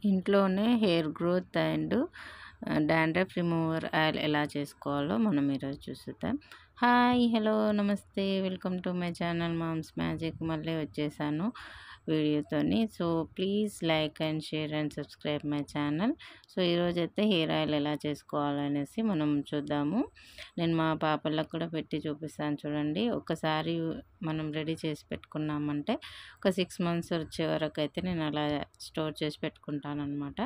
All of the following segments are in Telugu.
ఇంట్లోనే hair growth and dandruff remover oil ఎలా చేసుకోవాలో మనం ఈరోజు చూద్దాం. హాయ్, హలో, నమస్తే, welcome to my channel mom's magic. మళ్ళీ వచ్చేసాను వీడియోతోని. So please like and share and subscribe my channel. So ఈరోజైతే హెయిర్ ఆయిల్ ఎలా చేసుకోవాలనేసి మనం చూద్దాము. నేను మా పాపలకు కూడా పెట్టి చూపిస్తాను చూడండి. ఒకసారి మనం రెడీ చేసి పెట్టుకున్నామంటే ఒక 6 మంత్స్ వచ్చే వరకు అయితే నేను అలా స్టోర్ చేసి పెట్టుకుంటాను అనమాట.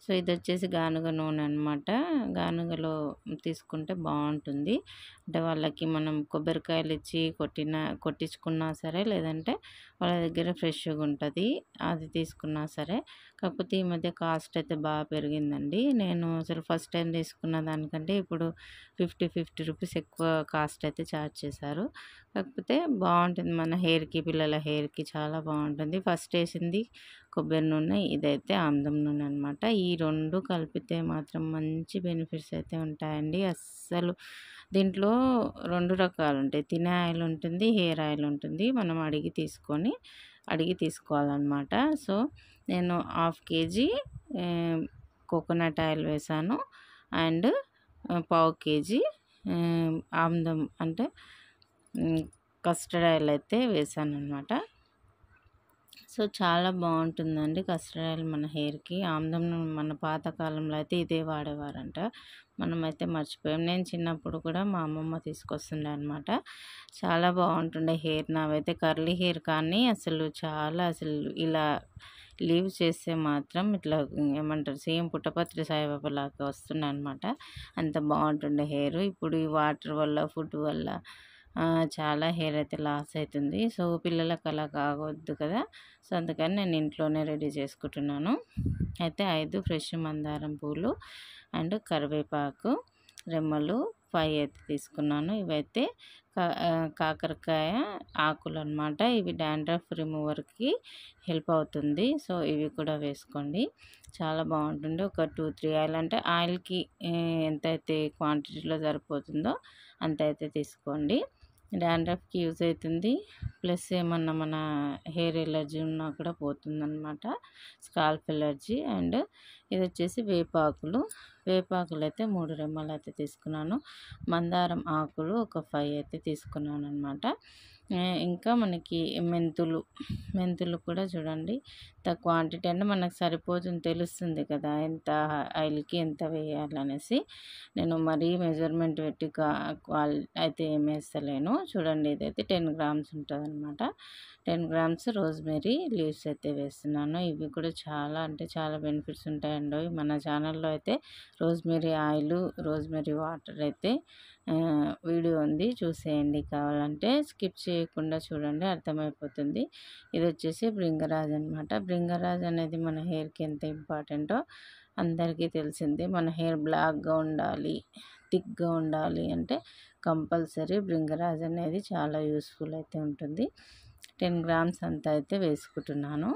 సో ఇది వచ్చేసి గానుగ నూనె అనమాట. గానుగలో తీసుకుంటే బాగుంటుంది. అంటే వాళ్ళకి మనం కొబ్బరికాయలు ఇచ్చి కొట్టించుకున్నా సరే, లేదంటే వాళ్ళ దగ్గర ఫ్రెష్గా ఉంటుంది అది తీసుకున్నా సరే. కాకపోతే ఈ మధ్య కాస్ట్ అయితే బాగా పెరిగిందండి. నేను అసలు ఫస్ట్ టైం తీసుకున్న దానికంటే ఇప్పుడు 50 రూపీస్ ఎక్కువ కాస్ట్ అయితే ఛార్జ్ చేశారు. కాకపోతే బాగుంటుంది మన హెయిర్కి, పిల్లల హెయిర్కి చాలా బాగుంటుంది. ఫస్ట్ వేసింది కొబ్బరి నూనె, ఇదైతే ఆముదం నూనె అనమాట. ఈ రెండు కలిపితే మాత్రం మంచి బెనిఫిట్స్ అయితే ఉంటాయండి. అస్సలు దీంట్లో 2 రకాలు ఉంటాయి. తినే ఆయిల్ ఉంటుంది, హెయిర్ ఆయిల్ ఉంటుంది. మనం అడిగి తీసుకోవాలన్నమాట. సో నేను 1/2 కేజీ కోకోనట్ ఆయిల్ వేసాను అండ్ 1/4 కేజీ ఆముదం అంటే కస్టర్డ్ ఆయిల్ అయితే వేసాను అనమాట. సో చాలా బాగుంటుందండి కస్టర్డ్ ఆయిల్ మన హెయిర్కి. ఆముదం మన పాతకాలంలో అయితే ఇదే వాడేవారంట, మనమైతే మర్చిపోయాం. నేను చిన్నప్పుడు కూడా మా అమ్మమ్మ తీసుకొస్తుండే అనమాట. చాలా బాగుంటుండే హెయిర్. నావైతే కర్లీ హెయిర్ కానీ అసలు ఇలా లీవ్ చేస్తే మాత్రం ఇట్లా ఏమంటారు, సేమ్ పుట్టపత్రి సాయిబాబా లాగా వస్తున్నాయి అనమాట. అంత బాగుంటుండే హెయిర్. ఇప్పుడు ఈ వాటర్ వల్ల, ఫుడ్ వల్ల చాలా హెయిర్ అయితే లాస్ అవుతుంది. సో పిల్లలకు అలా కావద్దు కదా. సో అందుకని నేను ఇంట్లోనే రెడీ చేసుకుంటున్నాను. అయితే 5 ఫ్రెష్ మందారం పూలు అండ్ కరివేపాకు రెమ్మలు 5 అయితే తీసుకున్నాను. ఇవైతే కాకరకాయ ఆకులు అనమాట. ఇవి డాండ్రఫ్ రిమూవర్కి హెల్ప్ అవుతుంది. సో ఇవి కూడా వేసుకోండి, చాలా బాగుంటుంది. ఒక 2-3 ఆయిల్ అంటే ఆయిల్కి ఎంతైతే క్వాంటిటీలో సరిపోతుందో అంత అయితే తీసుకోండి. డాండ్రఫ్కి యూజ్ అవుతుంది. ప్లస్ ఏమన్నా మన హెయిర్ ఎలర్జీ ఉన్నా కూడా పోతుందన్నమాట, స్కాల్ప్ ఎలర్జీ. అండ్ ఇది వచ్చేసి వేపాకులు అయితే 3 రెమ్మలు అయితే తీసుకున్నాను. మందారం ఆకులు ఒక 5 అయితే తీసుకున్నాను అనమాట. ఇంకా మనకి మెంతులు కూడా చూడండి, క్వాంటిటీ అంటే మనకు సరిపోతుంది, తెలుస్తుంది కదా ఎంత ఆయిల్కి ఎంత వేయాలనేసి. నేను మరీ మెజర్మెంట్ పెట్టి అయితే ఏం వేస్తలేను చూడండి. ఇదైతే 10 గ్రామ్స్ ఉంటుంది అనమాట. 10 గ్రామ్స్ రోజ్మెరీ లీవ్స్ అయితే వేస్తున్నాను. ఇవి కూడా చాలా అంటే చాలా బెనిఫిట్స్ ఉంటాయండి. మన ఛానల్లో అయితే రోజ్మెరీ ఆయిల్, రోజ్మెరీ వాటర్ అయితే వీడియో ఉంది, చూసేయండి. కావాలంటే స్కిప్ చేయకుండా చూడండి, అర్థమైపోతుంది. ఇది వచ్చేసి భృంగరాజ్ అనమాట. భృంగరాజ్ అనేది మన హెయిర్కి ఎంత ఇంపార్టెంటో అందరికీ తెలిసిందే. మన హెయిర్ బ్లాక్గా ఉండాలి, థిక్గా ఉండాలి అంటే కంపల్సరీ భృంగరాజ్ అనేది చాలా యూస్ఫుల్ అయితే ఉంటుంది. 10 గ్రామ్స్ అంతా అయితే వేసుకుంటున్నాను.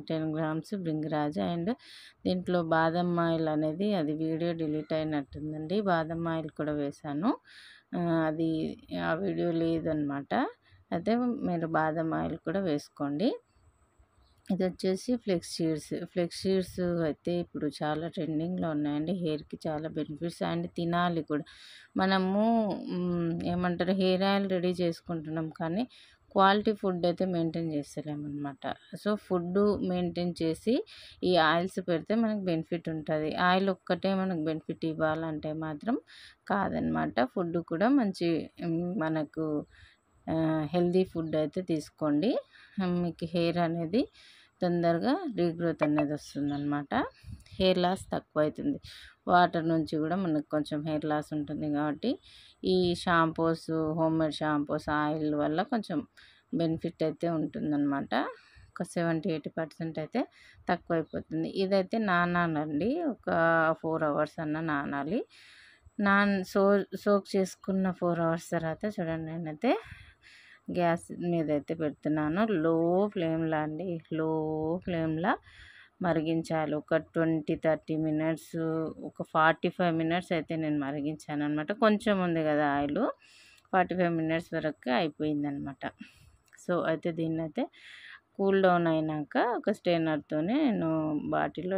10 గ్రామ్స్ భృంగరాజ్. అండ్ దీంట్లో బాదం ఆయిల్ అనేది, అది వీడియో డిలీట్ అయినట్టుందండి. బాదం ఆయిల్ కూడా వేసాను, అది ఆ వీడియో లేదనమాట. అయితే మీరు బాదం ఆయిల్ కూడా వేసుకోండి. ఇది వచ్చేసి ఫ్లెక్స్ సీడ్స్ అయితే ఇప్పుడు చాలా ట్రెండింగ్లో ఉన్నాయండి. హెయిర్కి చాలా బెనిఫిట్స్ అండ్ తినాలి కూడా. మనము ఏమంటారు, హెయిర్ ఆయిల్ రెడీ చేసుకుంటున్నాం కానీ క్వాలిటీ ఫుడ్ అయితే మెయింటైన్ చేస్తలేమన్నమాట. సో ఫుడ్ మెయింటైన్ చేసి ఈ ఆయిల్స్ పెడితే మనకు బెనిఫిట్ ఉంటుంది. ఆయిల్ ఒక్కటే మనకు బెనిఫిట్ ఇవ్వాలంటే మాత్రం కాదనమాట. ఫుడ్ కూడా మంచి మనకు హెల్దీ ఫుడ్ అయితే తీసుకోండి. మీకు హెయిర్ అనేది తొందరగా రీగ్రోత్ అనేది వస్తుందన్నమాట. హెయిర్ లాస్ తక్కువ అవుతుంది. వాటర్ నుంచి కూడా మనకు కొంచెం హెయిర్ లాస్ ఉంటుంది కాబట్టి ఈ షాంపూస్, హోమ్మేడ్ షాంపూస్, ఆయిల్ వల్ల కొంచెం బెనిఫిట్ అయితే ఉంటుందన్నమాట. ఒక 70-80% అయితే తక్కువ అయిపోతుంది. ఇదైతే నానాలండి, ఒక 4 hours అన్న నానాలి. సోక్ చేసుకున్న 4 hours తర్వాత చూడండి, నేనైతే గ్యాస్ మీద అయితే పెడుతున్నాను. లో ఫ్లేమ్లో మరిగించాలి. ఒక 20-30 మినిట్స్, ఒక 45 మినిట్స్ అయితే నేను మరిగించాను అనమాట. కొంచెం ఉంది కదా ఆయిల్, 45 మినిట్స్ వరకు అయిపోయిందనమాట. సో అయితే దీన్ని అయితే కూల్ డౌన్ అయినాక ఒక స్ట్రైనర్తోనే నేను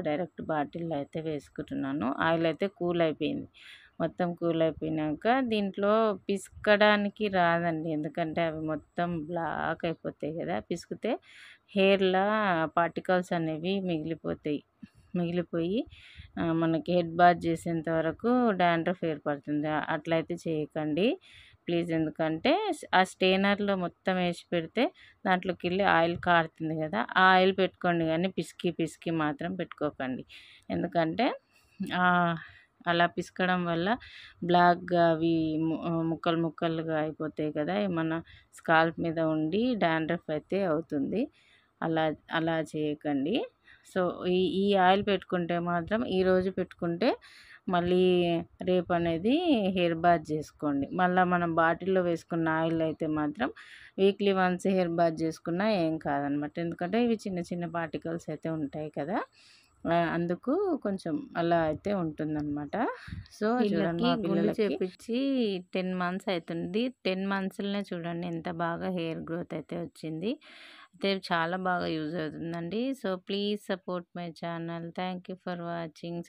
డైరెక్ట్ బాటిల్లో అయితే వేసుకుంటున్నాను. ఆయిల్ అయితే కూల్ అయిపోయింది. మొత్తం కూల్ అయిపోయినాక దీంట్లో పిసకడానికి రాదండి. ఎందుకంటే అవి మొత్తం బ్లాక్ అయిపోతాయి కదా! పిసికితే హెయిర్‌లా పార్టికల్స్ అనేవి మిగిలిపోయి మనకి హెడ్ బాత్ చేసేంత వరకు డాండ్రఫ్ ఏర్పడుతుంది. అట్లయితే చేయకండి ప్లీజ్. ఎందుకంటే ఆ స్టెయినర్‌లో మొత్తం ఏసి పెడితే దాంట్లోకెళ్ళి ఆయిల్ కారుతుంది కదా! ఆ ఆయిల్ పెట్టుకోండి గానీ పిసికి మాత్రం పెట్టుకోకండి. ఎందుకంటే అలా పిసకడం వల్ల బ్లాక్‌గా అవి ముక్కలుగా అయిపోతాయి కదా! మన స్కాల్ప్ మీద ఉండి డాండ్రఫ్ అయితే అవుతుంది. అలా అలా చేయకండి. సో, ఈ ఆయిల్ పెట్టుకుంటే మాత్రం ఈరోజు పెట్టుకుంటే మళ్ళీ రేపనేది హెయిర్ బాత్ చేసుకోండి. మళ్ళా మనం బాటిల్‌లో వేసుకున్న ఆయిల్ అయితే మాత్రం వీక్లీ వన్స్ హెయిర్ బాత్ చేసుకున్నా ఏం కాదనమాట. ఎందుకంటే ఇవి చిన్న చిన్న పార్టికల్స్ అయితే ఉంటాయి కదా! అందుకు కొంచెం అలా అయితే ఉంటుందనమాట. సో, చూడండి మా గుండు చేపిచ్చి 10 మంత్స్ అయితుంది. 10 మంత్స్‌లోనే చూడండి ఎంత బాగా హెయిర్ గ్రోత్ అయితే వచ్చింది. అయితే చాలా బాగా యూజ్ అవుతుందండి. So, please support my channel. Thank you for watching.